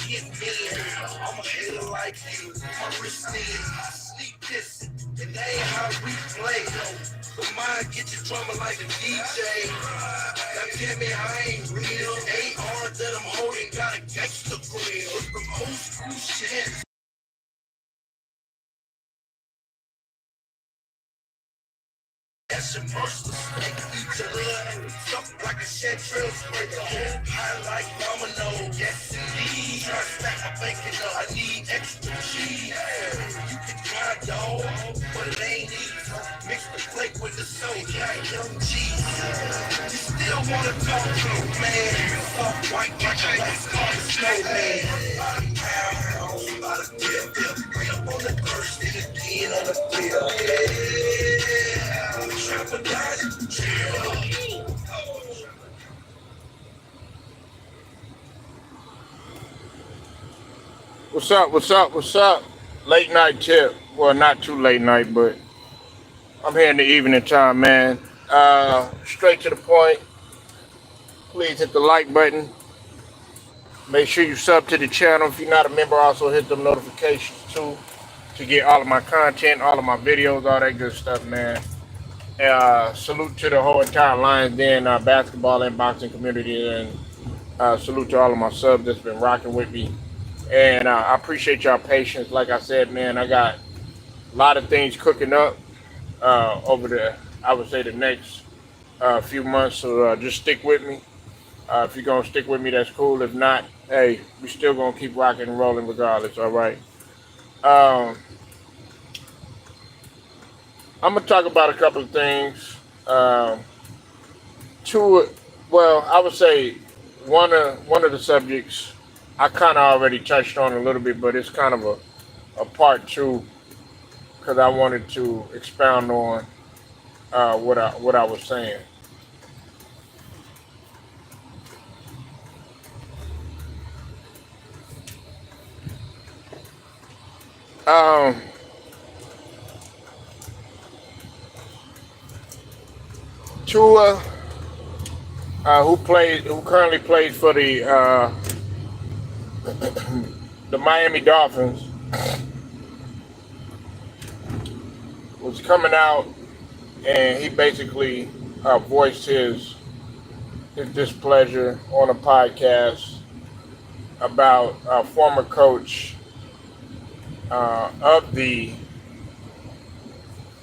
get in. I'm a hater like you, my wrist in, sleep kissing, and that ain't how we play. But mine get you drumming like a DJ. Now tell me I ain't real. AR that I'm holding got a gangster grill. From old school shit. That's immersive. Each other, something like a shed trail spray. High like domino, yes indeed. Try to stack my bacon up, I need extra cheese. You can try dog, but it ain't easy. Mix the flake with the soul, got young cheese. You still wanna talk to me, man? Soft white like a last car snowman. By the dip, right up on the thirst, and again on the field. Yeah. What's up? What's up? What's up? Late night tip. Well, not too late night, but I'm here in the evening time, man. Straight to the point. Please hit the like button. Make sure you sub to the channel. If you're not a member, also hit the notifications too to get all of my content, all of my videos, all that good stuff, man. Salute to the whole entire Lions Den basketball and boxing community, and salute to all of my subs that's been rocking with me. And I appreciate y'all patience. Like I said, man, I got a lot of things cooking up over I would say, the next few months. So just stick with me. If you're gonna stick with me, that's cool. If not, hey, we still gonna keep rocking and rolling regardless. All right. Um, I'm gonna talk about a couple of things. Two, well, I would say one of the subjects I kind of already touched on a little bit, but it's kind of a part two because I wanted to expound on what I was saying. Um, Tua, who currently plays for the Miami Dolphins, was coming out and he basically voiced his displeasure on a podcast about a former coach of the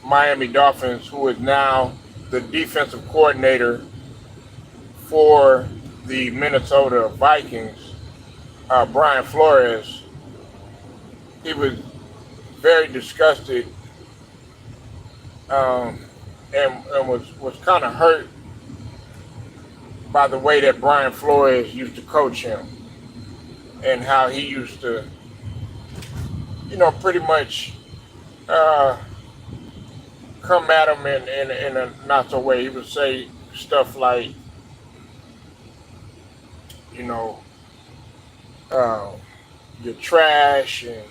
Miami Dolphins, who is now the defensive coordinator for the Minnesota Vikings, Brian Flores. He was very disgusted um, and was kind of hurt by the way that Brian Flores used to coach him and how he used to, pretty much come at him in a not so way. He would say stuff like, you know, uh, you're trash and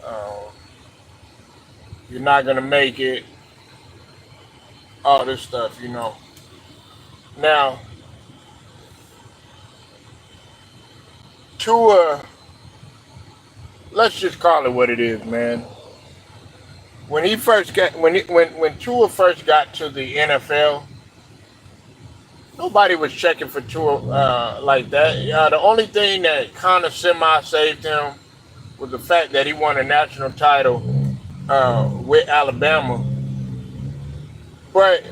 uh, you're not gonna make it. All this stuff. Now, Tua, let's just call it what it is, man. When Tua first got to the NFL, nobody was checking for Tua like that. The only thing that kind of semi saved him was the fact that he won a national title with Alabama. But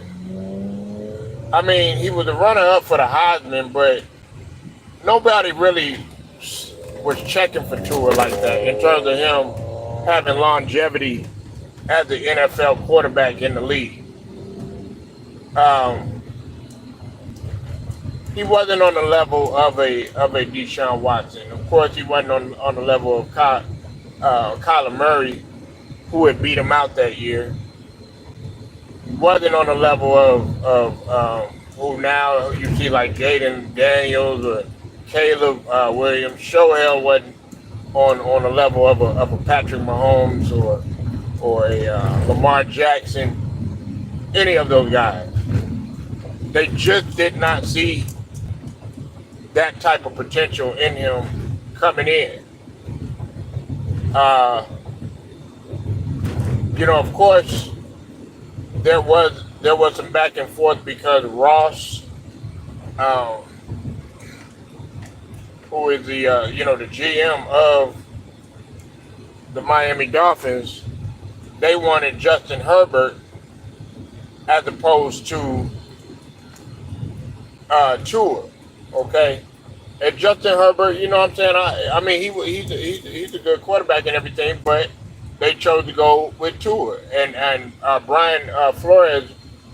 I mean, he was a runner-up for the Heisman, but nobody really was checking for Tua like that in terms of him having longevity as the NFL quarterback in the league. Um, he wasn't on the level of a Deshaun Watson. Of course, he wasn't on the level of Kyler Murray, who had beat him out that year. He wasn't on the level of who now you see like Jaden Daniels or Caleb Williams. Shohei wasn't on the level of a Patrick Mahomes or a Lamar Jackson. Any of those guys. They just did not see that type of potential in him coming in. Uh, of course, there was some back and forth because Ross, um, who is the GM of the Miami Dolphins, they wanted Justin Herbert as opposed to Tua. Okay, and Justin Herbert, you know what I'm saying? I mean, he's a good quarterback and everything, but they chose to go with Tua, and Brian Flores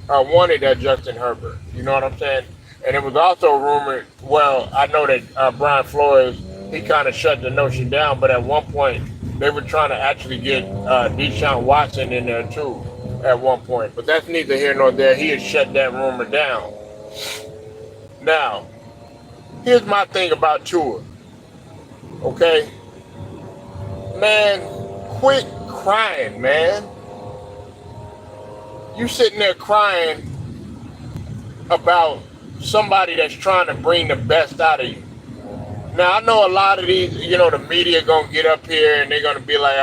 wanted that Justin Herbert. You know what I'm saying? And it was also rumored. Well, I know that Brian Flores, he kind of shut the notion down, but at one point they were trying to actually get Deshaun Watson in there too. At one point, but that's neither here nor there. He has shut that rumor down. Now, here's my thing about Tua. Okay, man, quit crying, man. You sitting there crying about somebody that's trying to bring the best out of you. Now I know a lot of these, the media gonna get up here and they're gonna be like,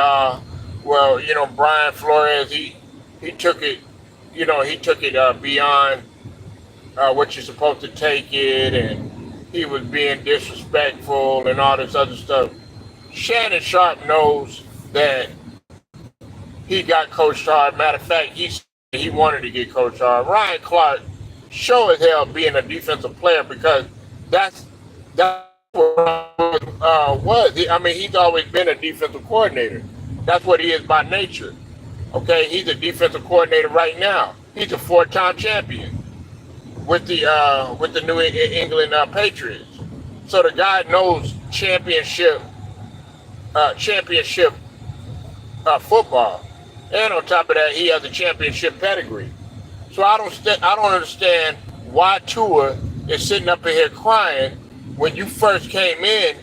well, Brian Flores, he took it, he took it beyond what you're supposed to take it, and he was being disrespectful and all this other stuff. Shannon Sharp knows that he got coached hard. Matter of fact, he wanted to get coached hard. Ryan Clark, show as hell being a defensive player because that's what was. I mean, he's always been a defensive coordinator. That's what he is by nature. Okay, he's a defensive coordinator right now. He's a four-time champion with the New England Patriots. So the guy knows championship football, and on top of that, he has a championship pedigree. So I don't understand why Tua is sitting up in here crying when you first came in.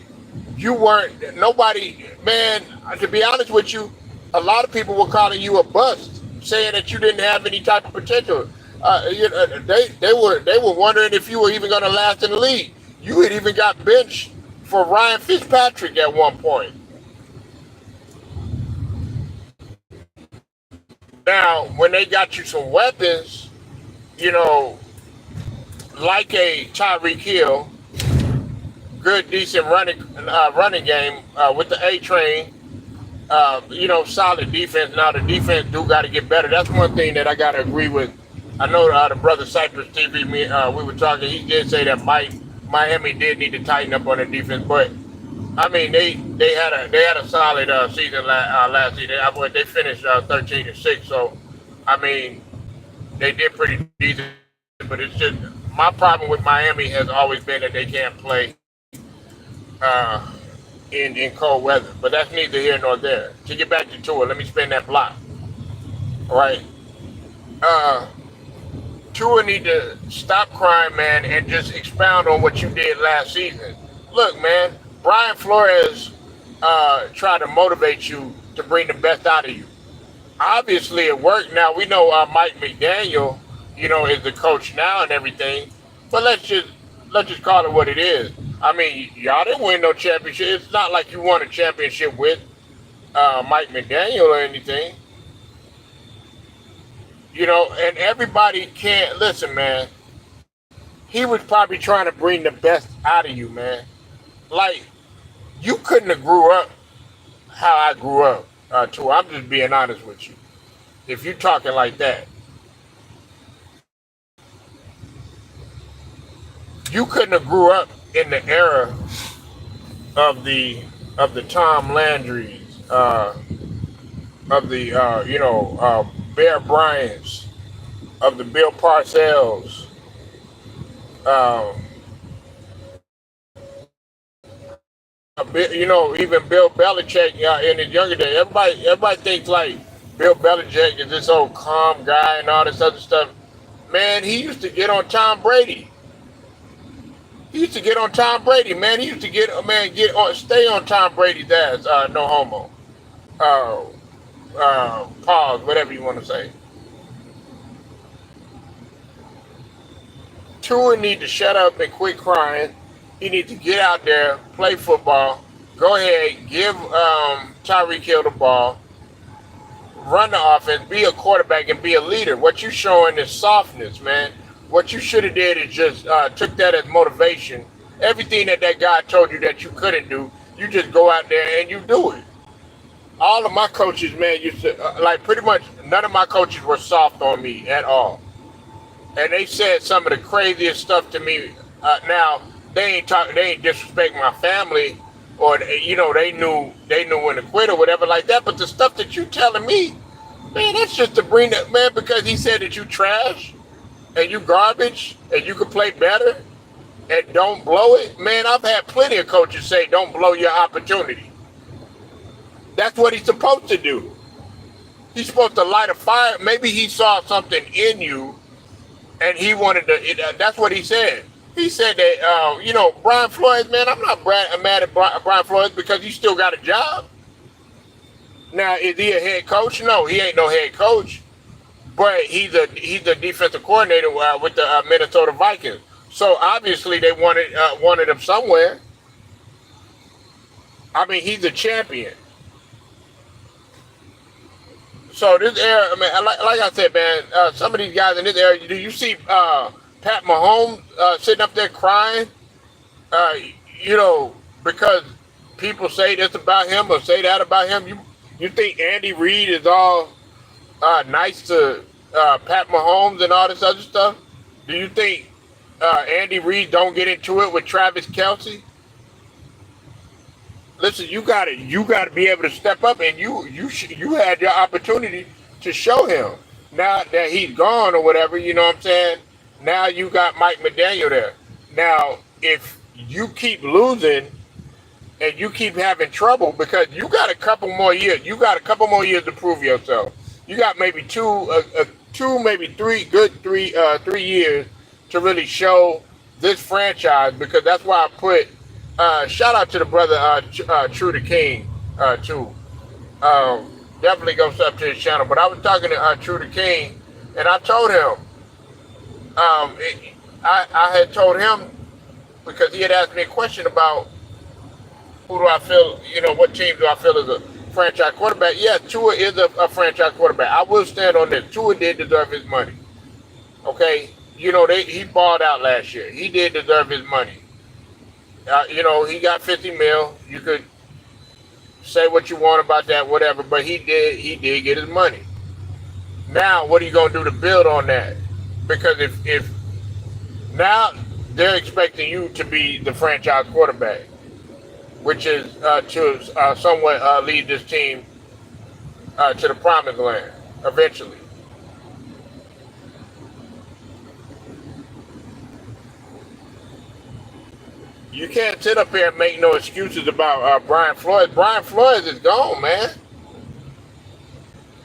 You weren't nobody, man. To be honest with you, a lot of people were calling you a bust, saying that you didn't have any type of potential. They were wondering if you were even going to last in the league. You had even got benched for Ryan Fitzpatrick at one point. Now, when they got you some weapons, you know, like a Tyreek Hill, good, decent running game with the A train. Solid defense. Now the defense do got to get better. That's one thing that I got to agree with. I know the brother Cypress TV. We were talking. He did say that Miami did need to tighten up on the defense, but I mean they had a solid season last season. They finished 13-6. So I mean they did pretty decent. But it's just my problem with Miami has always been that they can't play uh, in cold weather. But that's neither here nor there. To get back to Tua, let me spin that block. All right. Uh, Tua need to stop crying, man, and just expound on what you did last season. Look, man, Brian Flores tried to motivate you to bring the best out of you. Obviously, it worked. Now we know Mike McDaniel, is the coach now and everything. But let's just call it what it is. I mean, y'all didn't win no championship. It's not like you won a championship with Mike McDaniel or anything. And everybody can't listen, man. He was probably trying to bring the best out of you, man. Like, you couldn't have grew up how I grew up, too. I'm just being honest with you. If you talking like that, you couldn't have grew up in the era of the Tom Landrys, of the Bear Bryants, of the Bill Parcells, um, even Bill Belichick in his younger days. Everybody thinks like Bill Belichick is this old calm guy and all this other stuff. Man, he used to get on Tom Brady. He used to get on Tom Brady, man. He used to stay on Tom Brady's ass. No homo. Uh, Pause, whatever you want to say. Tua need to shut up and quit crying. He needs to get out there, play football, Go ahead, give Tyreek Hill the ball, run the offense, be a quarterback, and be a leader. What you showing is softness, man. What you should have did is just took that as motivation. Everything that guy told you that you couldn't do, you just go out there and you do it. All of my coaches, man, used to like pretty much none of my coaches were soft on me at all, and they said some of the craziest stuff to me. Now they ain't disrespect my family, or they knew when to quit or whatever like that. But the stuff that you telling me, man, that's just to bring that man because he said that you trash and you garbage and you could play better and don't blow it. Man, I've had plenty of coaches say don't blow your opportunity. That's what he's supposed to do. He's supposed to light a fire. Maybe he saw something in you, and he wanted to. That's what he said. He said that Brian Flores, man. I'm not mad at Brian Flores because he still got a job. Now, is he a head coach? No, he ain't no head coach. But he's a defensive coordinator with the Minnesota Vikings. So obviously they wanted him somewhere. I mean, he's a champion. So this era, I mean, like I said, man, some of these guys in this era, do you see Pat Mahomes sitting up there crying? Uh, because people say this about him or say that about him. You think Andy Reid is all nice to Pat Mahomes and all this other stuff? Do you think Andy Reid don't get into it with Travis Kelce? Listen, you gotta be able to step up, and you had your opportunity to show him. Now that he's gone or whatever, you know what I'm saying? Now you got Mike McDaniel there. Now, if you keep losing and you keep having trouble because you got a couple more years, to prove yourself. You got maybe maybe three years to really show this franchise because that's why I put shout out to the brother True the King too. Definitely go sub to his channel. But I was talking to True the King, and I told him I had told him because he had asked me a question about who do I feel, what team do I feel is a franchise quarterback? Yeah, Tua is a franchise quarterback. I will stand on this. Tua did deserve his money. Okay, he balled out last year. He did deserve his money. He got 50 mil. You could say what you want about that, whatever, but he did get his money. Now, what are you gonna do to build on that? Because if now they're expecting you to be the franchise quarterback, which is to somewhat lead this team to the promised land eventually. You can't sit up here and make no excuses about Brian Flores. Brian Flores is gone, man.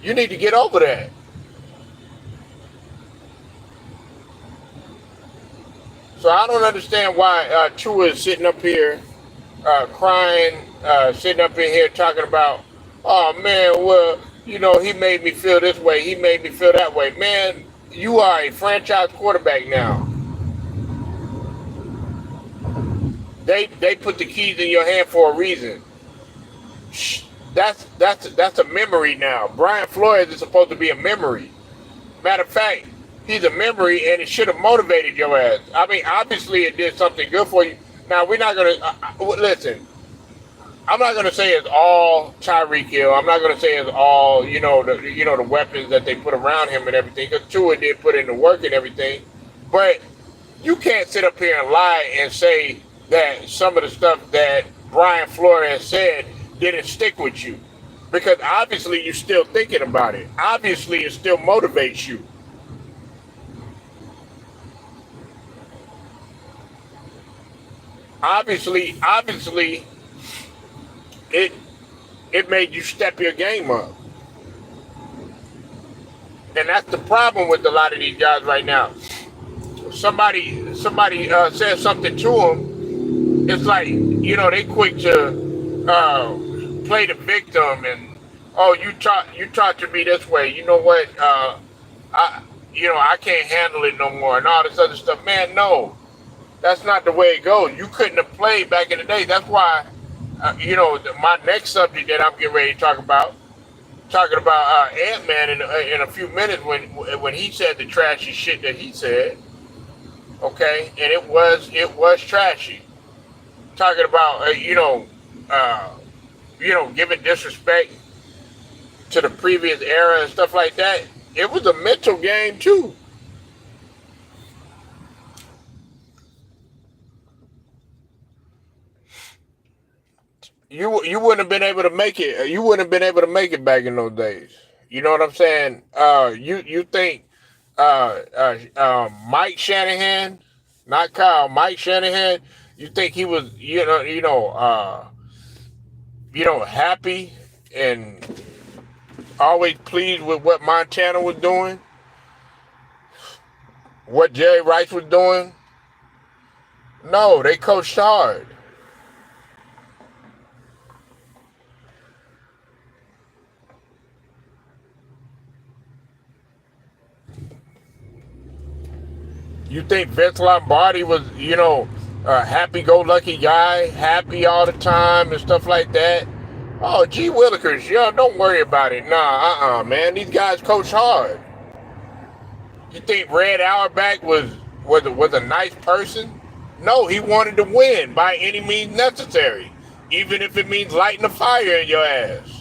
You need to get over that. So I don't understand why Tua is sitting up here crying, sitting up in here talking about, oh man, well, he made me feel this way, he made me feel that way. Man, you are a franchise quarterback now. They put the keys in your hand for a reason. That's a memory now. Brian Flores is supposed to be a memory. Matter of fact, he's a memory, and it should have motivated your ass. I mean, obviously it did something good for you. Now we're not gonna listen. I'm not gonna say it's all Tyreek Hill. I'm not gonna say it's all the weapons that they put around him and everything. Because Tua did put in the work and everything, but you can't sit up here and lie and say that some of the stuff that Brian Flores said didn't stick with you. Because obviously you're still thinking about it. Obviously it still motivates you. Obviously it made you step your game up. And that's the problem with a lot of these guys right now. Somebody says something to them, it's like, they quick to play the victim and, oh, you talk to me this way. You know what? I can't handle it no more and all this other stuff. Man, no, that's not the way it goes. You couldn't have played back in the day. That's why My next subject that I'm getting ready to talking about Ant-Man in a few minutes when he said the trashy shit that he said, okay, and it was trashy. Talking about uh, giving disrespect to the previous era and stuff like that. It was a mental game too. You wouldn't have been able to make it. You wouldn't have been able to make it back in those days. You know what I'm saying? You think Mike Shanahan, not Kyle, Mike Shanahan. You think he was happy and always pleased with what Montana was doing, what Jerry Rice was doing? No, they coached hard. You think Vince Lombardi was, a happy-go-lucky guy, happy all the time and stuff like that? Oh, gee Willikers, don't worry about it. Nah, man. These guys coach hard. You think Red Auerbach was a nice person? No, he wanted to win by any means necessary, even if it means lighting a fire in your ass.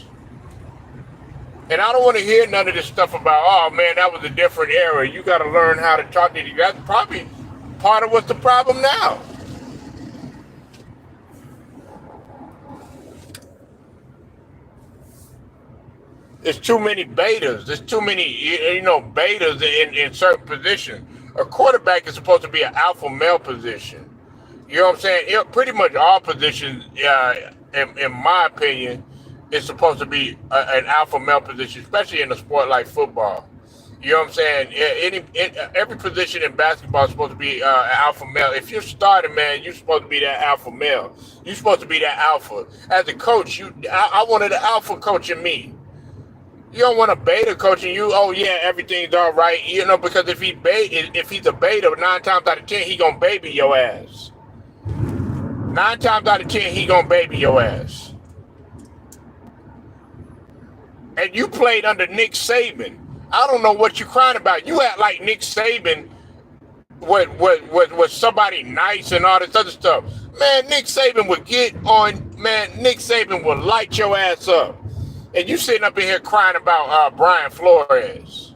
And I don't want to hear none of this stuff about, oh man, that was a different era. You got to learn how to talk to you. That's probably part of what's the problem now. There's too many betas. There's too many, betas in certain positions. A quarterback is supposed to be an alpha male position. You know what I'm saying? Pretty much all positions, in my opinion, is supposed to be an alpha male position, especially in a sport like football. You know what I'm saying? Every position in basketball is supposed to be an alpha male. If you're starting, man, you're supposed to be that alpha male. You're supposed to be that alpha. As a coach, I wanted an alpha coach in me. You don't want a beta coaching you. Oh yeah, everything's all right. Because if he's a beta, 9 times out of 10 he gonna baby your ass. 9 times out of 10 he gonna baby your ass. And you played under Nick Saban. I don't know what you're crying about. You act like Nick Saban was somebody nice and all this other stuff. Man, Nick Saban would get on. Man, Nick Saban would light your ass up. And you sitting up in here crying about Brian Flores.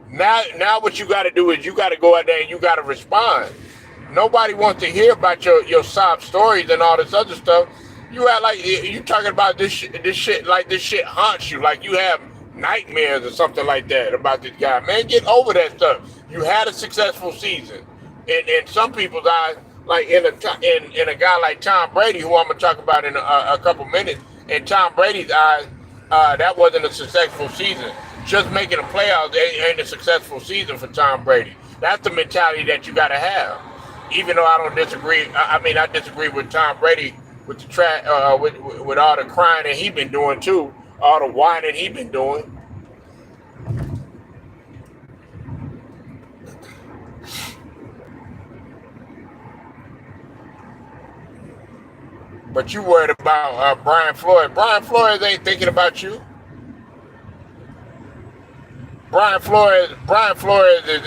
Now what you got to do is you got to go out there and you got to respond. Nobody wants to hear about your sob stories and all this other stuff. You act like you talking about this shit like this shit haunts you, like you have nightmares or something like that about this guy. Man, get over that stuff. You had a successful season. In some people's eyes, like in a guy like Tom Brady, who I'm gonna talk about in a couple minutes, in Tom Brady's eyes, that wasn't a successful season. Just making the playoffs ain't a successful season for Tom Brady. That's the mentality that you got to have. Even though I don't disagree, I disagree with Tom Brady with the with all the crying that he been doing too, all the whining he been doing. But you worried about Brian Flores. Brian Flores ain't thinking about you. Brian Flores is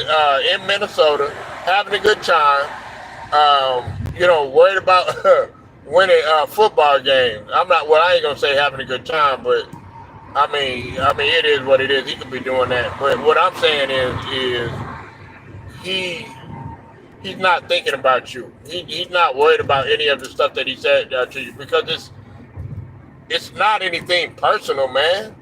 in Minnesota having a good time. Worried about winning football games. I ain't gonna say having a good time, but it is what it is. He could be doing that. But what I'm saying is he he's not thinking about you. He's not worried about any of the stuff that he said to you because it's not anything personal, man.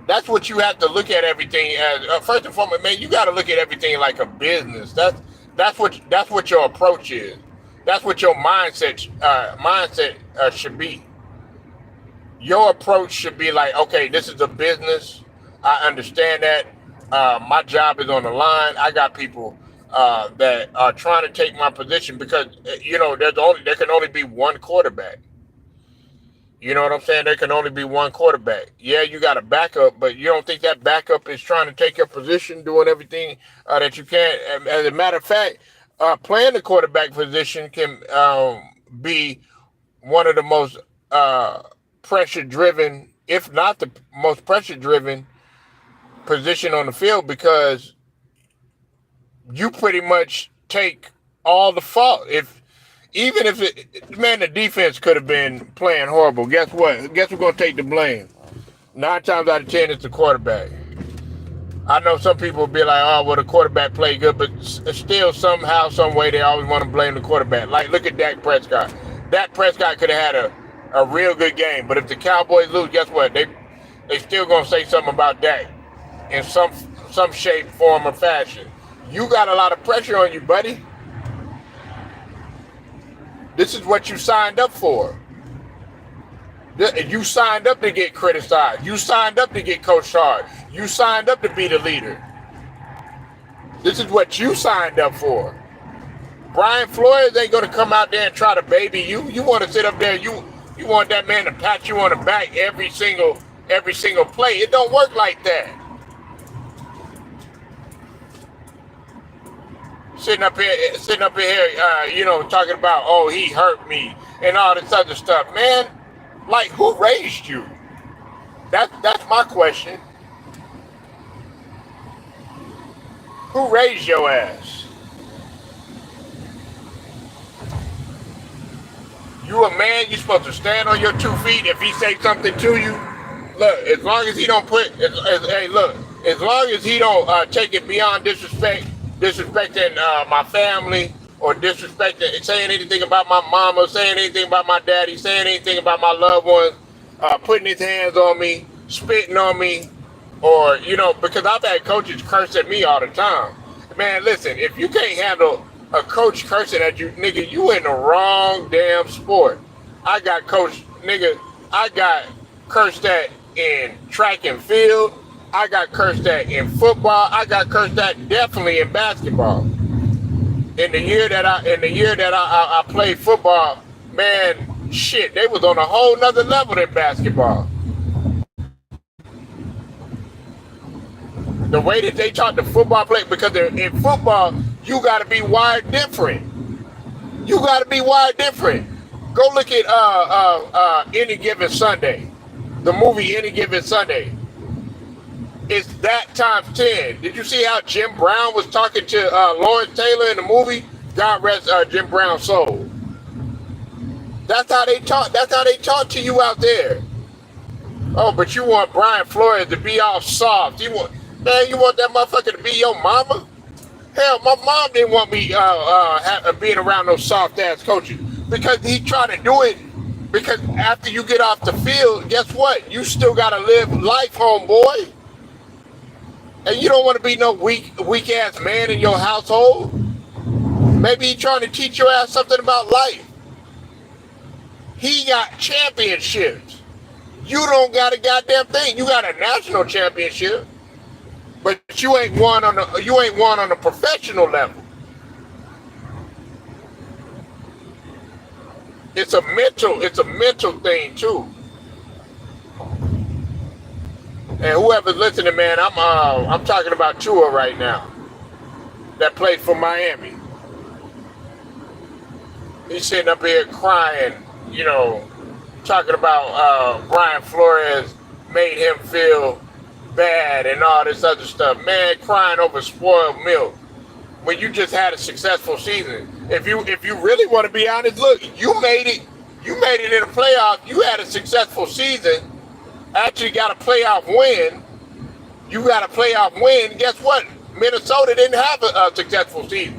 That's what you have to look at everything as. First and foremost, man, you got to look at everything like a business. That's what your approach is. That's what your mindset should be. Your approach should be like, okay, this is a business. I understand that. My job is on the line. I got people that are trying to take my position because there can only be one quarterback. You know what I'm saying? There can only be one quarterback. Yeah, you got a backup, but you don't think that backup is trying to take your position, doing everything that you can. As a matter of fact, playing the quarterback position can be one of the most uh, pressure-driven, if not the most pressure-driven position on the field, because you pretty much take all the fault. If even if man, the defense could have been playing horrible. Guess what? Guess who's gonna take the blame? 9 times out of 10, it's the quarterback. I know some people will be like, "Oh, well, the quarterback played good," but still, somehow, some way, they always want to blame the quarterback. Like, look at Dak Prescott. Dak Prescott could have had a real good game, but if the Cowboys lose, guess what? They still gonna say something about Dak in some shape, form, or fashion. You got a lot of pressure on you, buddy. This is what you signed up for. You signed up to get criticized. You signed up to get coached hard. You signed up to be the leader. This is what you signed up for. Brian Flores ain't gonna come out there and try to baby you. You want to sit up there. You want that man to pat you on the back every single play. It don't work like that. Sitting up here, talking about, oh, he hurt me and all this other stuff, man. Like, who raised you? That's my question. Who raised your ass? You a man, you supposed to stand on your 2 feet. If he say something to you, look, as long as he don't as long as he don't take it beyond disrespecting my family, or disrespecting, saying anything about my mama, saying anything about my daddy, saying anything about my loved ones, putting his hands on me, spitting on me, or, because I've had coaches curse at me all the time. Man, listen, if you can't handle a coach cursing at you, nigga, you in the wrong damn sport. I got cursed at in track and field. I got cursed at in football. I got cursed at definitely in basketball. In the year that I played football, man, shit, they was on a whole nother level than basketball. The way that they taught the football play, because in football, you got to be wired different. You got to be wired different. Go look at Any Given Sunday, the movie Any Given Sunday. It's that times 10. Did you see how Jim Brown was talking to Lawrence Taylor in the movie? God rest Jim Brown's soul. That's how they talk. That's how they talk to you out there. Oh, but you want Brian Flores to be all soft. You want that motherfucker to be your mama? Hell, my mom didn't want me being around those soft ass coaches, because he tried to do it. Because after you get off the field, guess what? You still gotta live life, homeboy. And you don't want to be no weak ass man in your household. Maybe he's trying to teach your ass something about life. He got championships. You don't got a goddamn thing. You got a national championship, but you ain't won on the professional level. It's a mental thing too. And whoever's listening, man, I'm talking about Tua right now, that played for Miami. He's sitting up here crying, talking about Brian Flores made him feel bad and all this other stuff. Man, crying over spoiled milk when you just had a successful season. If you really want to be honest, look, you made it in the playoffs. You had a successful season. Actually got a playoff win. You got a playoff win. Guess what? Minnesota didn't have a successful season.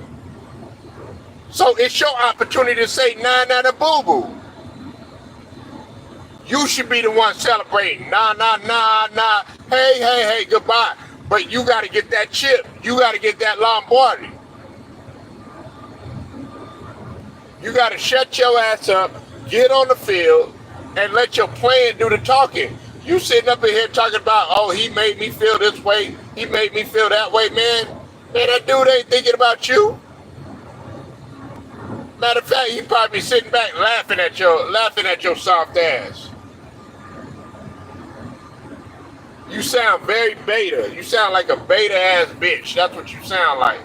So it's your opportunity to say nah, nah, nah, boo boo. You should be the one celebrating. Nah, nah, nah, nah. Hey, goodbye. But you got to get that chip. You got to get that Lombardi. You got to shut your ass up, get on the field, and let your plan do the talking. You sitting up in here talking about, oh, he made me feel this way, he made me feel that way, man. Man, that dude ain't thinking about you. Matter of fact, he probably be sitting back laughing at your soft ass. You sound very beta. You sound like a beta ass bitch. That's what you sound like.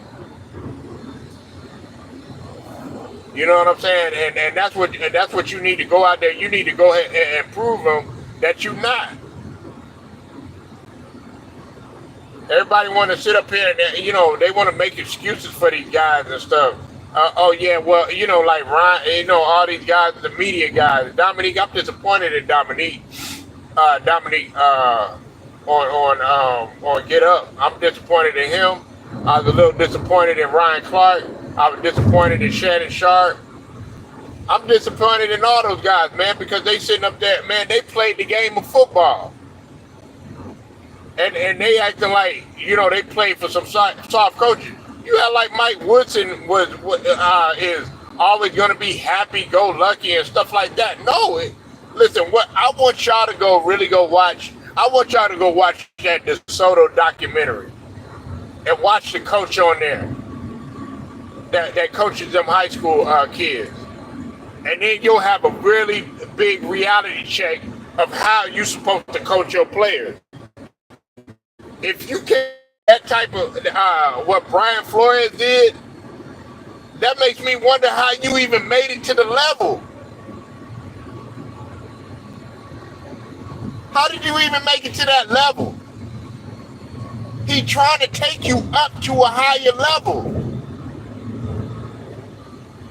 You know what I'm saying? And that's what you need to go out there. You need to go ahead and prove them that you're not. Everybody want to sit up here and they want to make excuses for these guys and stuff. Oh yeah, well like Ryan, all these guys, the media guys. Dominique, I'm disappointed in Dominique. Dominique on Get Up. I'm disappointed in him. I was a little disappointed in Ryan Clark. I was disappointed in Shannon Sharp. I'm disappointed in all those guys, man, because they sitting up there, man. They played the game of football. And they acting like they played for some soft coaches. You act like Mike Woodson is always gonna be happy go lucky and stuff like that. No, listen. What I want y'all to go watch. I want y'all to go watch that DeSoto documentary and watch the coach on there that coaches them high school kids, and then you'll have a really big reality check of how you supposed to coach your players. If you get that type of what Brian Flores did, that makes me wonder how you even made it to the level. How did you even make it to that level? He trying to take you up to a higher level.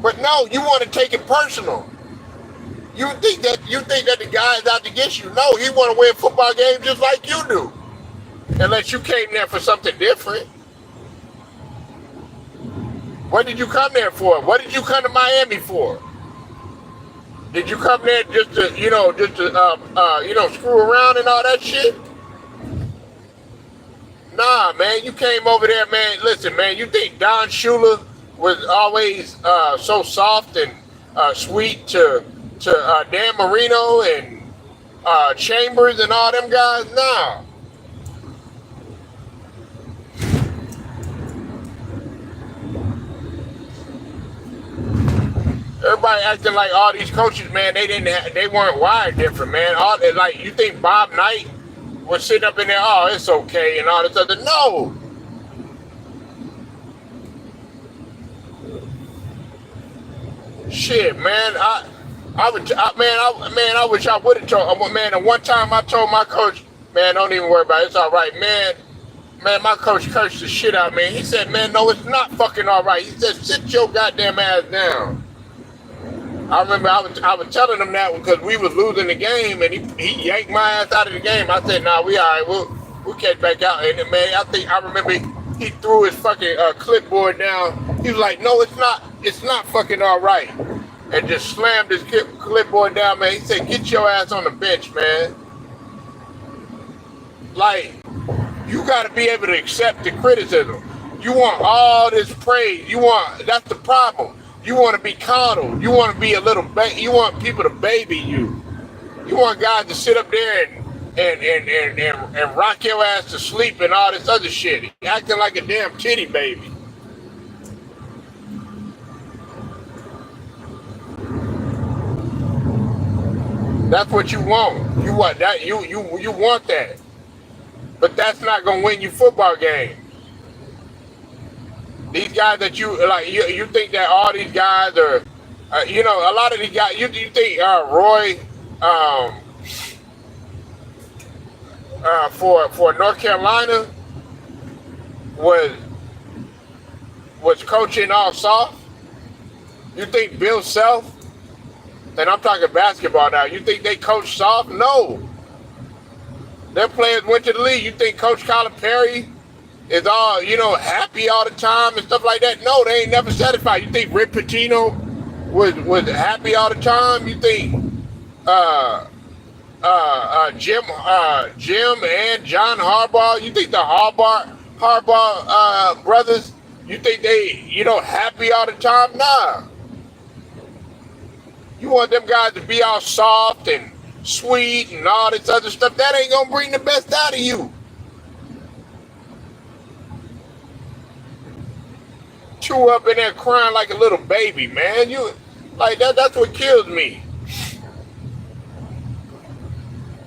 But no, you want to take it personal. You think that the guy is out to get you. No, he want to win football games just like you do. Unless you came there for something different. What did you come there for? What did you come to Miami for? Did you come there just to screw around and all that shit? Nah, man, you came over there, man. Listen, man, you think Don Shula was always so soft and sweet to Dan Marino and Chambers and all them guys? Nah. Everybody acting like all these coaches, man. They weren't wired different, man. Like you think Bob Knight was sitting up in there? Oh, it's okay and all this other. No. Shit, man. I wish I would have told. Man, and one time I told my coach, man, don't even worry about it. It's all right, man. Man, my coach cursed the shit out of me. He said, man, no, it's not fucking all right. He said, sit your goddamn ass down. I remember I was telling him that because we was losing the game and he yanked my ass out of the game. I said, nah, we all right. We'll catch back out. And man, I remember he threw his fucking clipboard down. He was like, no, it's not fucking all right. And just slammed his clipboard down, man. He said, get your ass on the bench, man. Like, you got to be able to accept the criticism. You want all this praise. That's the problem. You want to be coddled. You want to be a little you want people to baby you. You want guys to sit up there and rock your ass to sleep and all this other shit. Acting like a damn titty baby. That's what you want. You want that. You want that. But that's not gonna win you football games. These guys that you think that all these guys are, a lot of these guys. You think Roy, for North Carolina was coaching all soft? You think Bill Self, and I'm talking basketball now, you think they coach soft? No. Their players went to the league. You think Coach Colin Perry is all, happy all the time and stuff like that? No, they ain't never satisfied. You think Rick Pitino was happy all the time? You think Jim and John Harbaugh, you think the Harbaugh brothers, you think they, happy all the time? Nah. You want them guys to be all soft and sweet and all this other stuff. That ain't gonna bring the best out of you. Chew up in there crying like a little baby, man. You like that's what kills me.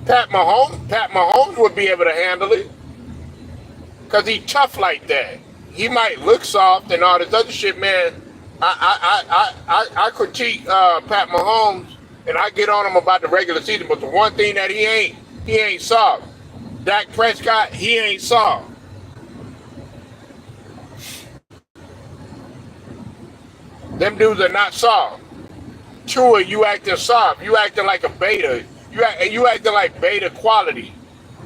Pat Mahomes would be able to handle it because he's tough like that. He might look soft and all this other shit, man. I critique Pat Mahomes and I get on him about the regular season, but the one thing that he ain't soft. Dak Prescott, he ain't soft. Them dudes are not soft. Tua, you acting soft. You acting like a beta. You acting like beta quality.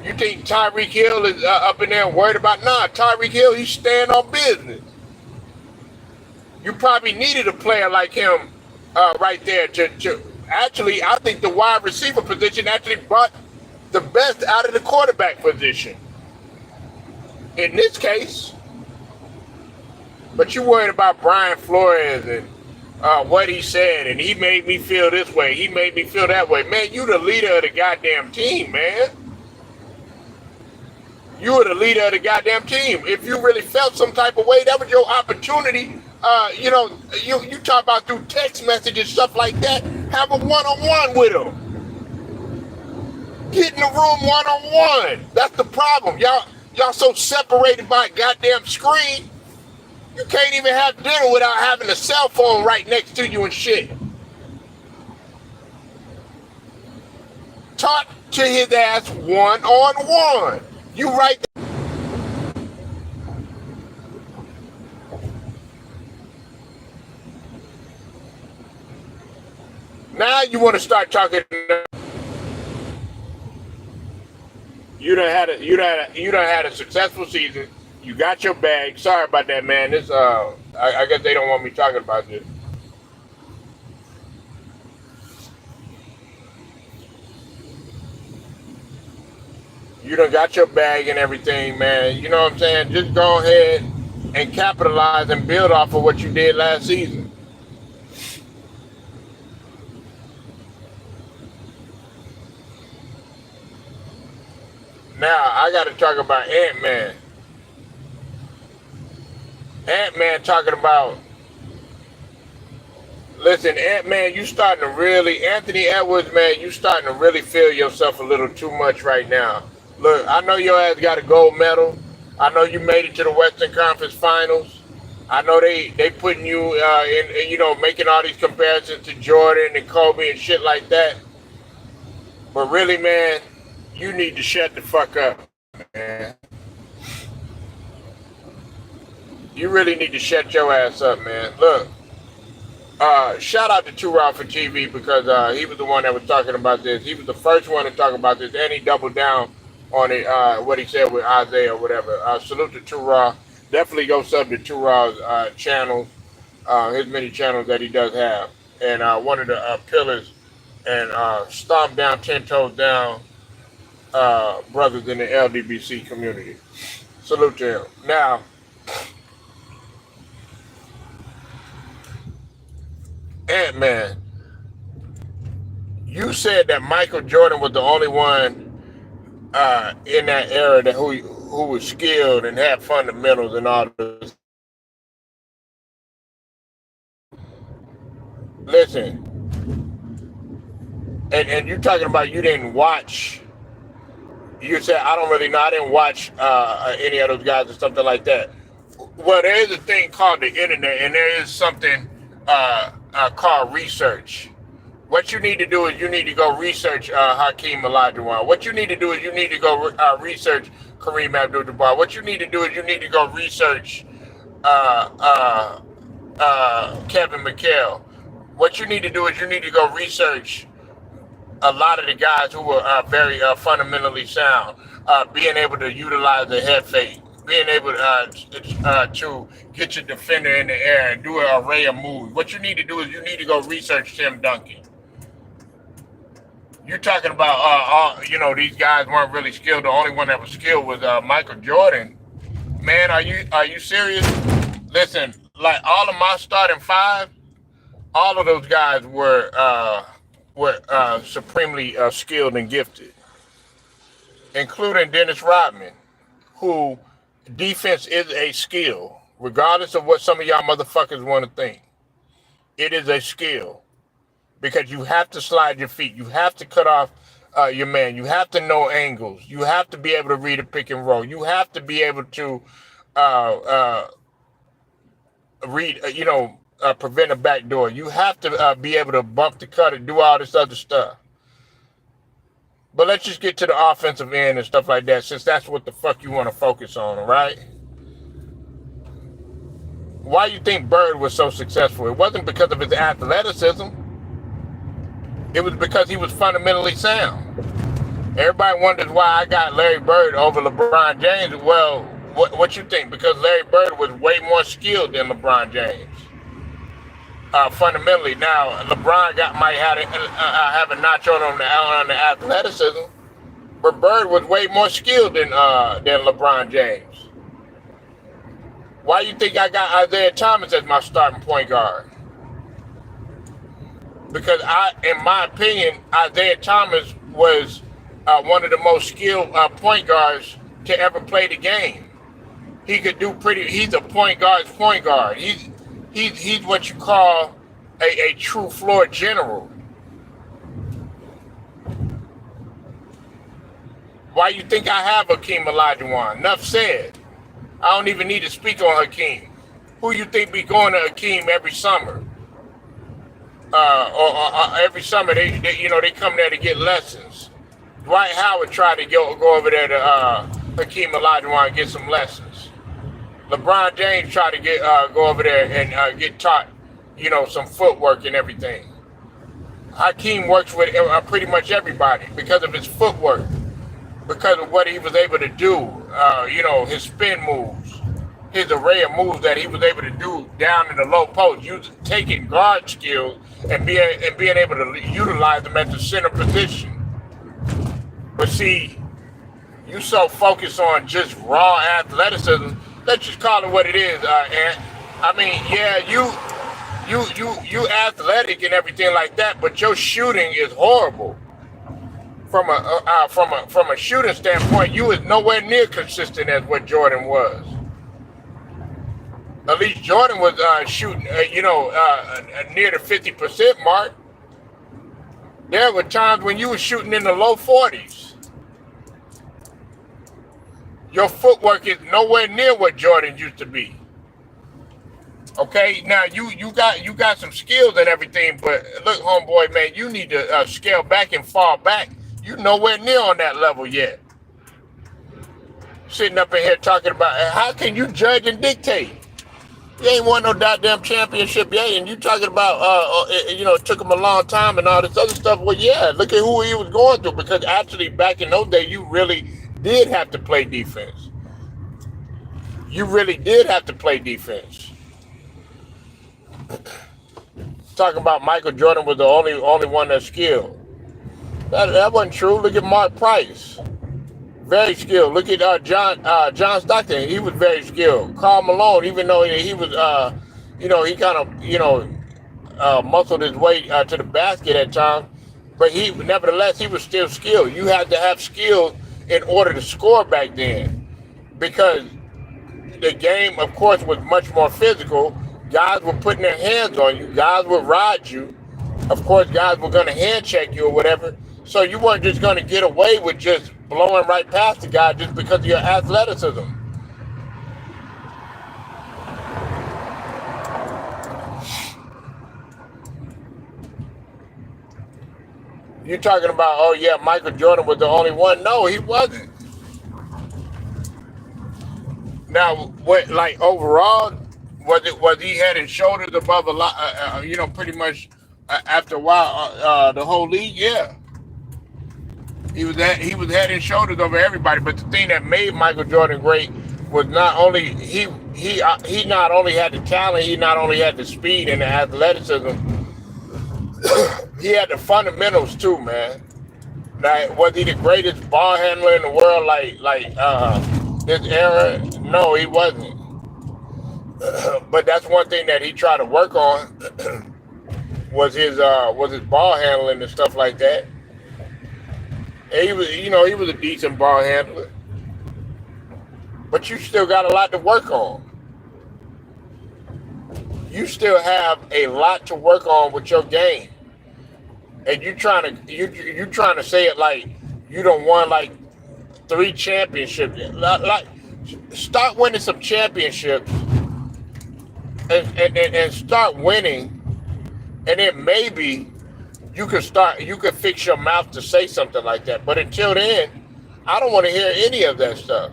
You think Tyreek Hill is up in there worried about? Nah, Tyreek Hill, he's staying on business. You probably needed a player like him right there to actually, I think the wide receiver position actually brought the best out of the quarterback position. In this case, but you worried about Brian Flores and what he said, and he made me feel this way, he made me feel that way. Man, you the leader of the goddamn team, man. You were the leader of the goddamn team. If you really felt some type of way, that was your opportunity. You talk about through text messages, stuff like that. Have a one-on-one with him. Get in the room one-on-one. That's the problem. Y'all so separated by a goddamn screen. You can't even have dinner without having a cell phone right next to you and shit. Talk to his ass one-on-one. You right there. Now you want to start talking. You done had a successful season. You got your bag. Sorry about that, man. This I guess they don't want me talking about this. You done got your bag and everything, man. You know what I'm saying? Just go ahead and capitalize and build off of what you did last season. Now I got to talk about Ant-Man. Ant-Man talking about, listen, Ant-Man, you starting to really, Anthony Edwards, man, you starting to really feel yourself a little too much right now. Look, I know your ass got a gold medal. I know you made it to the Western Conference Finals. I know they putting you in, making all these comparisons to Jordan and Kobe and shit like that. But really, man, you need to shut the fuck up, man. You really need to shut your ass up, man. Look, shout out to Two Raw for TV because he was the one that was talking about this. He was the first one to talk about this, and he doubled down on it, what he said with Isaiah or whatever. Salute to Two Raw. Definitely go sub to Two Raw's channels, his many channels that he does have. And one of the pillars and stomp down, 10 toes down brothers in the LDBC community. Salute to him. Now, Ant-Man, you said that Michael Jordan was the only one in that era that who was skilled and had fundamentals and all this. Listen, and you're talking about you didn't watch. You said I don't really know. I didn't watch any of those guys or something like that. Well, there is a thing called the internet, and there is something called research. What you need to do is you need to go research Hakeem Olajuwon. What you need to do is you need to go research Kareem Abdul-Jabbar. What you need to do is you need to go research Kevin McHale. What you need to do is you need to go research a lot of the guys who were very fundamentally sound, being able to utilize the head fake, being able to get your defender in the air and do an array of moves. What you need to do is you need to go research Tim Duncan. You're talking about, these guys weren't really skilled. The only one that was skilled was Michael Jordan. Man, are you serious? Listen, like all of my starting five, all of those guys were supremely skilled and gifted, including Dennis Rodman, who defense is a skill, regardless of what some of y'all motherfuckers want to think. It is a skill because you have to slide your feet. You have to cut off your man. You have to know angles. You have to be able to read a pick and roll. You have to be able to uh, uh, read, prevent a backdoor. You have to be able to bump the cut and do all this other stuff. But let's just get to the offensive end and stuff like that, since that's what the fuck you want to focus on, all right? Why you think Bird was so successful? It wasn't because of his athleticism. It was because he was fundamentally sound. Everybody wonders why I got Larry Bird over LeBron James. Well, what you think? Because Larry Bird was way more skilled than LeBron James. Fundamentally, now LeBron might have a notch on the athleticism, but Bird was way more skilled than LeBron James. Why you think I got Isaiah Thomas as my starting point guard? Because in my opinion, Isaiah Thomas was one of the most skilled point guards to ever play the game. He could do he's a point guard's point guard. He's what you call a true floor general. Why you think I have Hakeem Olajuwon? Enough said. I don't even need to speak on Hakeem. Who you think be going to Hakeem every summer? Or every summer they come there to get lessons. Dwight Howard tried to go over there to Hakeem Olajuwon and get some lessons. LeBron James tried to go over there and get taught, some footwork and everything. Hakeem works with pretty much everybody because of his footwork, because of what he was able to do, his spin moves, his array of moves that he was able to do down in the low post, taking guard skills and being able to utilize them at the center position. But see, you so focused on just raw athleticism. Let's just call it what it is, Ant. I mean, yeah, you athletic and everything like that, but your shooting is horrible. From a shooting standpoint, you is nowhere near consistent as what Jordan was. At least Jordan was shooting, near the 50% mark. There were times when you were shooting in the low 40s. Your footwork is nowhere near what Jordan used to be. Okay, now you got some skills and everything, but look, homeboy, man, you need to scale back and fall back. You nowhere near on that level yet. Sitting up in here talking about how can you judge and dictate? You ain't won no goddamn championship yet, and you talking about it took him a long time and all this other stuff. Well, yeah, look at who he was going through, because actually back in those days, you really did have to play defense. You really did have to play defense. Talking about Michael Jordan was the only one that's skilled. That wasn't true. Look at Mark Price. Very skilled. Look at John Stockton. He was very skilled. Karl Malone, even though he was, he kind of, muscled his way to the basket at times, but nevertheless, he was still skilled. You had to have skill in order to score back then, because the game, of course, was much more physical. Guys were putting their hands on you. Guys would ride you. Of course, guys were going to hand check you or whatever. So you weren't just going to get away with just blowing right past the guy just because of your athleticism. You're talking about, oh yeah, Michael Jordan was the only one. No, he wasn't. Now, overall, was he head and shoulders above a lot? Pretty much after a while, the whole league, yeah. He was head and shoulders over everybody. But the thing that made Michael Jordan great was not only he not only had the talent, he not only had the speed and the athleticism, he had the fundamentals too, man. Like, was he the greatest ball handler in the world? Like this era? No, he wasn't. But that's one thing that he tried to work on was his ball handling and stuff like that. And he was a decent ball handler. But you still got a lot to work on. You still have a lot to work on with your game. and you trying to say it like you don't won like 3 championships. Like, start winning some championships and start winning, and then maybe you could fix your mouth to say something like that. But until then, I don't want to hear any of that stuff.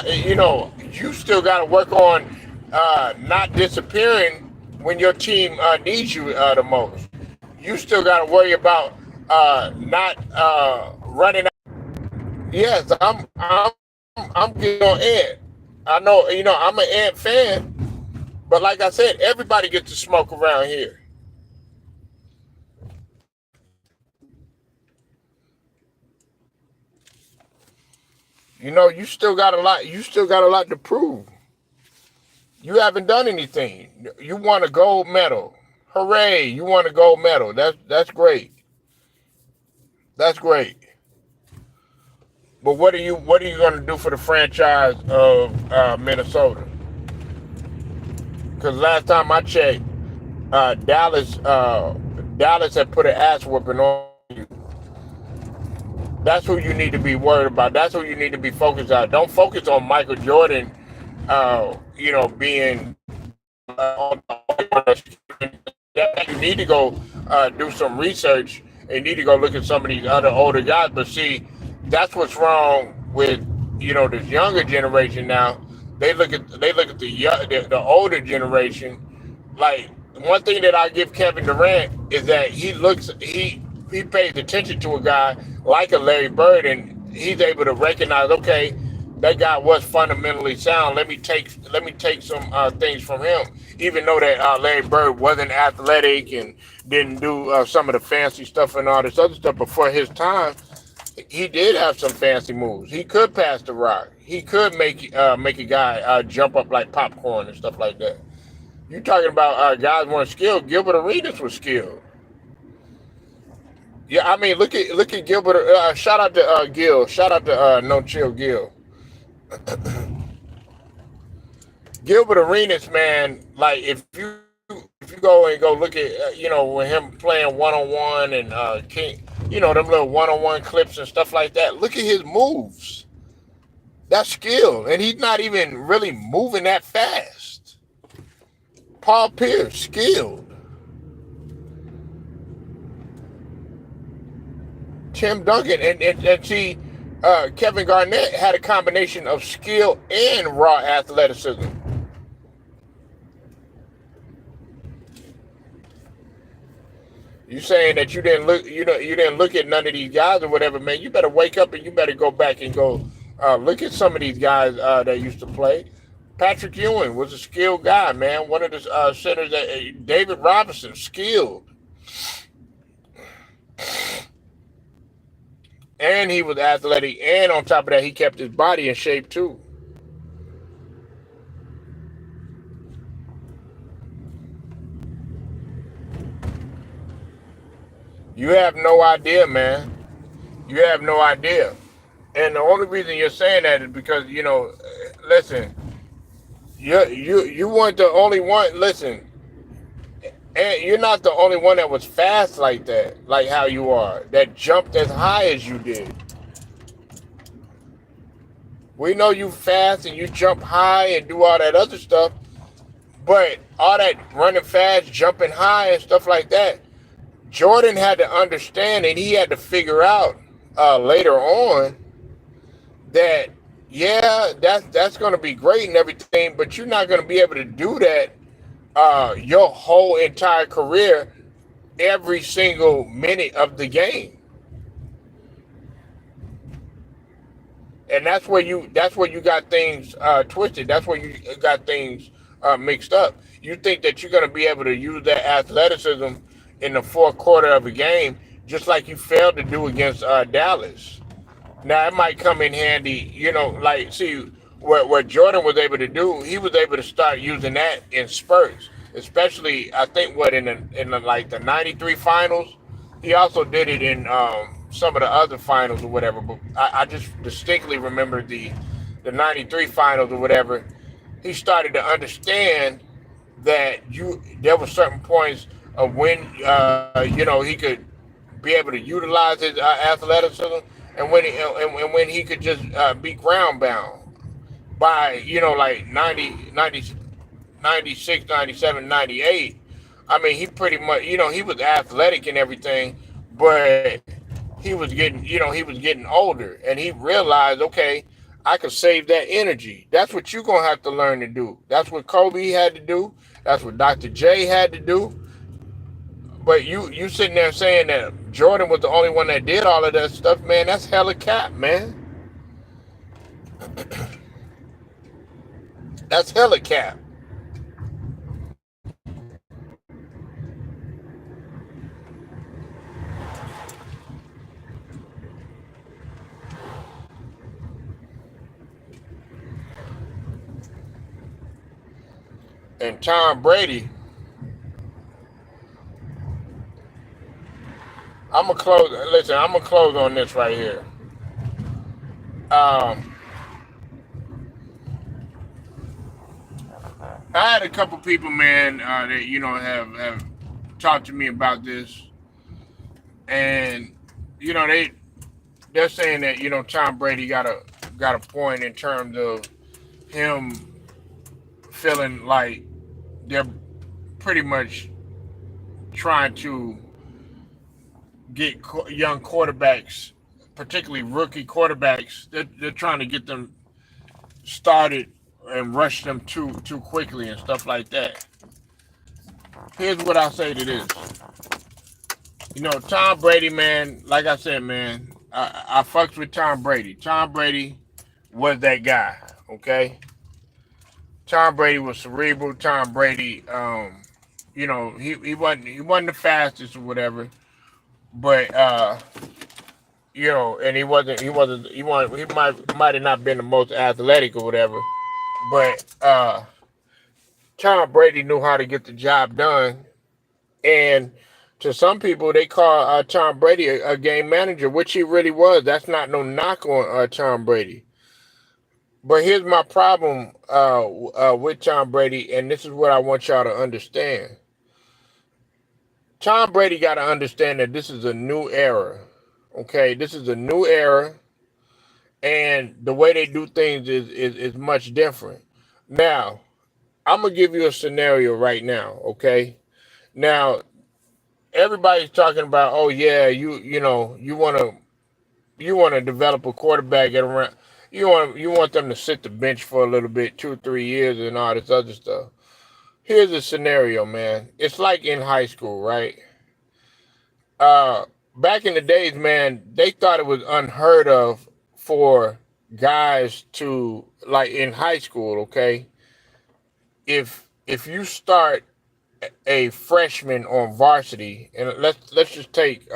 You still got to work on not disappearing when your team needs you the most. You still got to worry about not running out. Yes, I'm getting on Ed. I know, I'm an Ed fan, but like I said, everybody gets to smoke around here. You still got a lot. You still got a lot to prove. You haven't done anything. You won a gold medal. Hooray! You won a gold medal. That's great. That's great. But what are you going to do for the franchise of Minnesota? Because last time I checked, Dallas had put an ass whooping on you. That's who you need to be worried about. That's who you need to be focused on. Don't focus on Michael Jordan, being on. You need to go do some research. And you need to go look at some of these other older guys. But see, that's what's wrong with this younger generation now. They look at the older generation. Like, one thing that I give Kevin Durant is that he pays attention to a guy like a Larry Bird, and he's able to recognize, okay, that guy was fundamentally sound. Let me take some things from him. Even though that Larry Bird wasn't athletic and didn't do some of the fancy stuff and all this other stuff before his time, he did have some fancy moves. He could pass the rock. He could make a guy jump up like popcorn and stuff like that. You talking about guys weren't skilled? Gilbert Arenas was skilled. Yeah, I mean, look at Gilbert. Shout out to Gil. Shout out to No Chill Gil. Gilbert Arenas, man. Like, if you go look at with him playing 1-on-1 and King, them little 1-on-1 clips and stuff like that. Look at his moves. That's skill, and he's not even really moving that fast. Paul Pierce, skilled. Tim Duncan, and see, Kevin Garnett had a combination of skill and raw athleticism. You saying that you didn't look at none of these guys or whatever, man? You better wake up and you better go back and go look at some of these guys that used to play. Patrick Ewing was a skilled guy, man. One of the centers that David Robinson, skilled. And he was athletic, and on top of that, he kept his body in shape too. You have no idea, man. You have no idea. And the only reason you're saying that is because, listen, you weren't the only one. Listen, and you're not the only one that was fast like that, like how you are, that jumped as high as you did. We know you fast and you jump high and do all that other stuff, but all that running fast, jumping high and stuff like that, Jordan had to understand, and he had to figure out later on that, yeah, that's going to be great and everything, but you're not going to be able to do that your whole entire career, every single minute of the game. And that's where you got things twisted. That's where you got things mixed up. You think that you're going to be able to use that athleticism in the fourth quarter of a game, just like you failed to do against Dallas. Now, it might come in handy, like, see, what Jordan was able to do, he was able to start using that in spurts, especially, I think, in the 93 finals. He also did it in some of the other finals or whatever, but I just distinctly remember the 93 finals or whatever. He started to understand that there were certain points of when he could be able to utilize his athleticism, and when he could just be ground bound by like 96, 97, 98. I mean, he pretty much, he was athletic and everything, but he was getting older, and he realized, okay, I could save that energy. That's what you're gonna have to learn to do. That's what Kobe had to do. That's what Dr. J had to do. But you sitting there saying that Jordan was the only one that did all of that stuff, man. That's hella cap, man. That's hella cap. And Tom Brady, I'm gonna close. Listen, I'm gonna close on this right here. Um, I had a couple people, man, that have talked to me about this, and they're saying that Tom Brady got a point in terms of him feeling like they're pretty much trying to get young quarterbacks, particularly rookie quarterbacks. They're trying to get them started and rush them too quickly and stuff like that. Here's what I say to this. Tom Brady, man, like I said, man, I fucks with Tom Brady. Tom Brady was that guy, okay? Tom Brady was cerebral. Tom Brady, he wasn't the fastest or whatever, but and he might have not been the most athletic or whatever, but Tom Brady knew how to get the job done. And to some people, they call Tom Brady a game manager, which he really was. That's not no knock on Tom Brady. But here's my problem with Tom Brady, and this is what I want y'all to understand. Tom Brady got to understand that this is a new era. Okay, this is a new era, and the way they do things is much different. Now, I'm gonna give you a scenario right now. Okay, now everybody's talking about, oh yeah, you want to develop a quarterback at around, you want them to sit the bench for a little bit, 2 or 3 years, and all this other stuff. Here's a scenario, man. It's like in high school, right? Uh, Back in the days, man, they thought it was unheard of for guys to, like in high school, okay? If you start a freshman on varsity, and let's just take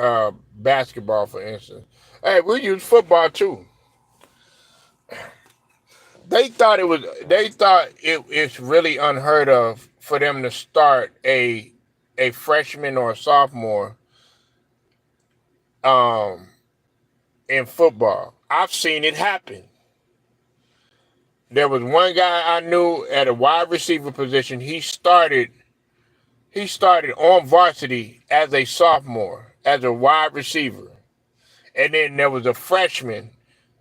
basketball for instance. Hey, we use football too. It's really unheard of for them to start a freshman or a sophomore um in football. I've seen it happen. There was one guy I knew at a wide receiver position. He started on varsity as a sophomore, as a wide receiver. And then there was a freshman,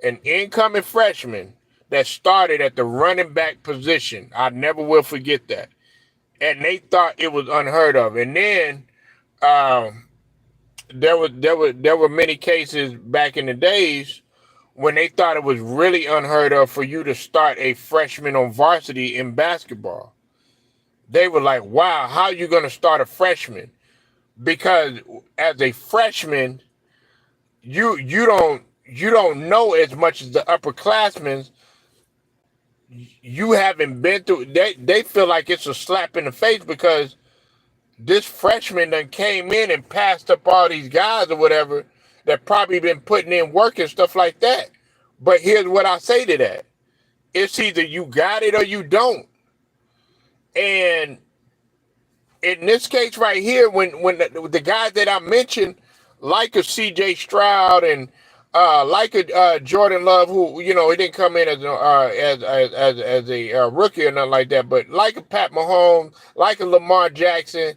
an incoming freshman, that started at the running back position. I never will forget that. And they thought it was unheard of. And then um, there were many cases back in the days when they thought it was really unheard of for you to start a freshman on varsity in basketball. They were like, "Wow, how are you going to start a freshman?" Because as a freshman, you don't know as much as the upperclassmen. You haven't been through. They feel like it's a slap in the face because this freshman done came in and passed up all these guys or whatever that probably been putting in work and stuff like that. But here's what I say to that: it's either you got it or you don't. And in this case right here, when the guys that I mentioned, like a C.J. Stroud and like a Jordan Love, who he didn't come in as a rookie or nothing like that, but like a Pat Mahomes, like a Lamar Jackson,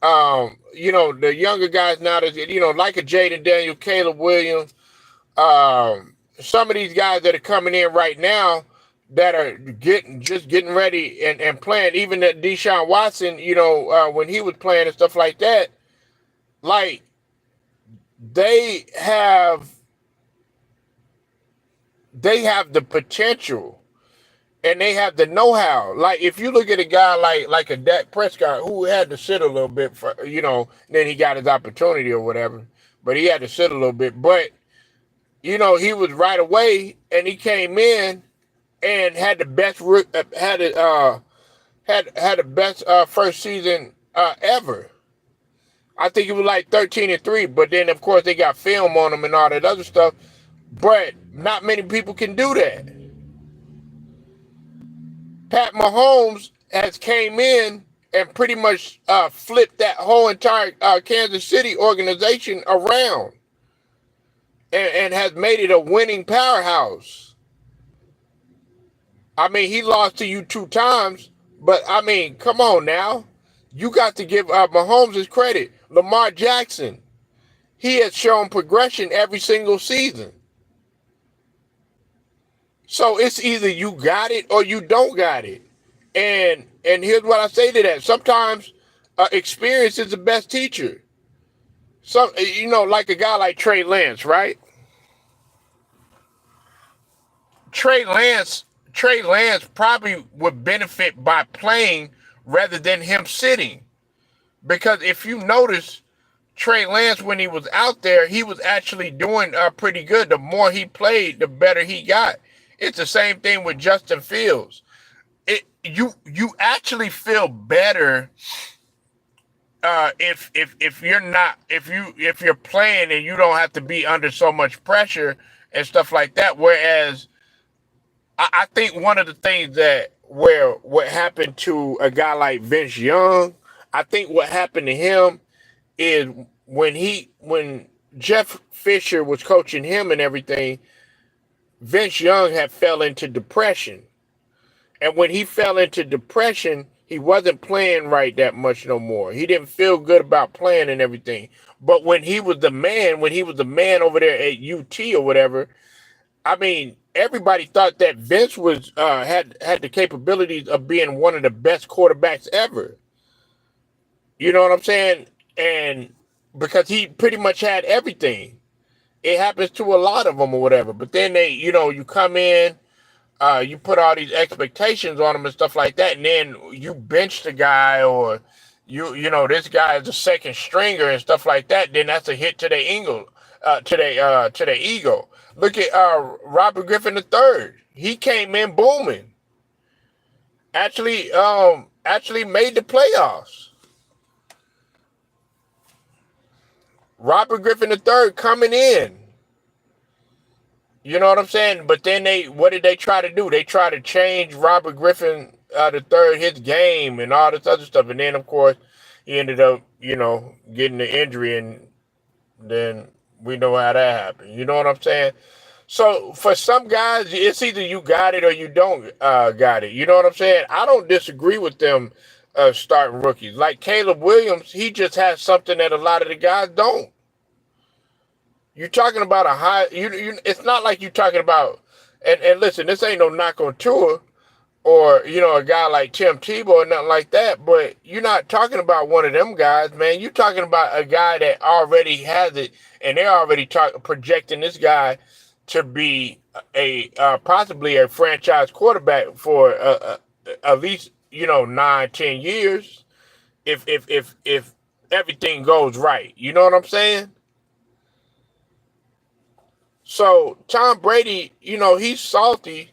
The younger guys now that like a Jaden Daniel, Caleb Williams, some of these guys that are coming in right now that are getting ready and playing, even that Deshaun Watson, when he was playing and stuff like that, like they have the potential and they have the know-how. Like if you look at a guy like a Dak Prescott who had to sit a little bit for then he got his opportunity or whatever, but he had to sit a little bit. But he was right away and he came in and had the best had the best first season ever. I think it was like 13-3, but then of course they got film on him and all that other stuff. But not many people can do that. Pat Mahomes has came in and pretty much flipped that whole entire Kansas City organization around and has made it a winning powerhouse. I mean, he lost to you 2 times, but I mean, come on now. You got to give Mahomes his credit. Lamar Jackson, he has shown progression every single season. So it's either you got it or you don't got it. And here's what I say to that. Sometimes experience is the best teacher. Some, like a guy like Trey Lance, right? Trey Lance probably would benefit by playing rather than him sitting. Because if you notice, Trey Lance, when he was out there, he was actually doing pretty good. The more he played, the better he got. It's the same thing with Justin Fields. You actually feel better if you're playing and you don't have to be under so much pressure and stuff like that. Whereas I think one of the things what happened to a guy like Vince Young, I think what happened to him is when Jeff Fisher was coaching him and everything, Vince Young had fell into depression. And when he fell into depression, he wasn't playing right that much no more. He didn't feel good about playing and everything. But when he was the man over there at UT or whatever, I mean, everybody thought that Vince was had the capabilities of being one of the best quarterbacks ever. You know what I'm saying? And because he pretty much had everything. It happens to a lot of them or whatever. But then you come in, you put all these expectations on them and stuff like that, and then you bench the guy, or this guy is a second stringer and stuff like that. Then that's a hit to their ego, to their ego. Look at Robert Griffin III. He came in booming. Actually made the playoffs. Robert Griffin III coming in. You know what I'm saying? But then what did they try to do? They try to change Robert Griffin III, his game and all this other stuff. And then, of course, he ended up, getting the injury, and then we know how that happened. You know what I'm saying? So for some guys, it's either you got it or you don't got it. You know what I'm saying? I don't disagree with them starting rookies. Like Caleb Williams, he just has something that a lot of the guys don't. You're talking about a high. It's not like you're talking about. And listen, this ain't no knock on Tua or a guy like Tim Tebow or nothing like that. But you're not talking about one of them guys, man. You're talking about a guy that already has it, and they're already projecting this guy to be possibly a franchise quarterback for at least 9-10 years, if everything goes right. You know what I'm saying? So Tom Brady, he's salty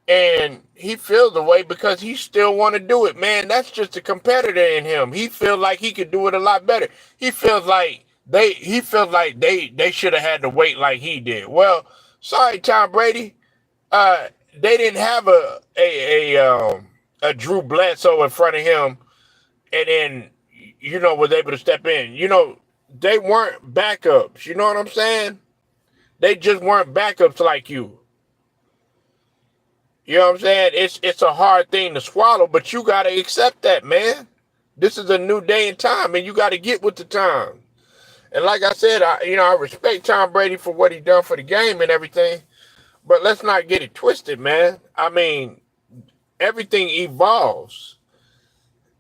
and he feels the way because he still want to do it, man. That's just a competitor in him. He feels like he could do it a lot better. He feels like they should have had to wait like he did. Well, sorry, Tom Brady. They didn't have a Drew Bledsoe in front of him, and then was able to step in. They weren't backups. You know what I'm saying? They just weren't backups like you. You know what I'm saying? It's a hard thing to swallow, but you gotta accept that, man. This is a new day and time, and you got to get with the time. And like I said, I respect Tom Brady for what he done for the game and everything, but let's not get it twisted, man. I mean, everything evolves.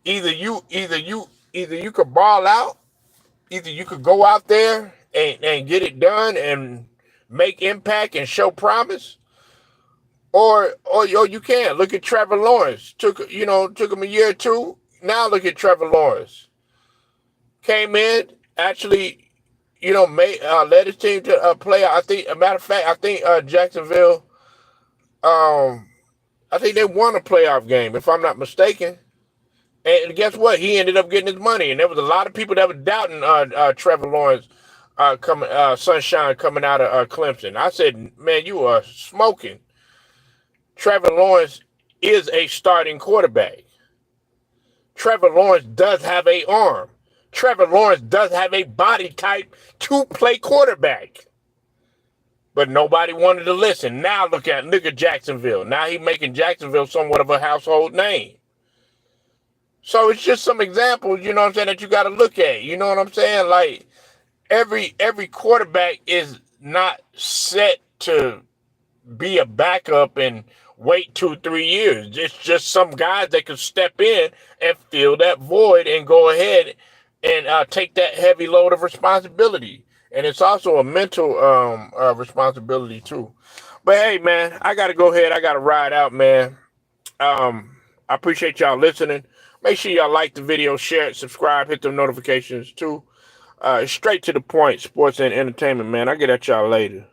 Either you could ball out, either you could go out there and get it done and make impact and show promise, or you can't. Look at Trevor Lawrence. Took him a year or two. Now look at Trevor Lawrence. Came in, actually, led his team to a playoff. I think, a matter of fact, I think Jacksonville, I think they won a playoff game, if I'm not mistaken. And guess what? He ended up getting his money. And there was a lot of people that were doubting Trevor Lawrence sunshine coming out of Clemson. I said, man, you are smoking. Trevor Lawrence is a starting quarterback. Trevor Lawrence does have an arm. Trevor Lawrence does have a body type to play quarterback. But nobody wanted to listen. Now look at Jacksonville. Now he's making Jacksonville somewhat of a household name. So it's just some examples, you know what I'm saying, that you got to look at. You know what I'm saying? Like, every quarterback is not set to be a backup and wait 2-3 years. It's just some guys that can step in and fill that void and go ahead and take that heavy load of responsibility. And it's also a mental responsibility too. But hey, man, I got to go ahead. I got to ride out, man. I appreciate y'all listening. Make sure y'all like the video, share it, subscribe, hit the notifications too. Straight to the point, sports and entertainment, man. I'll get at y'all later.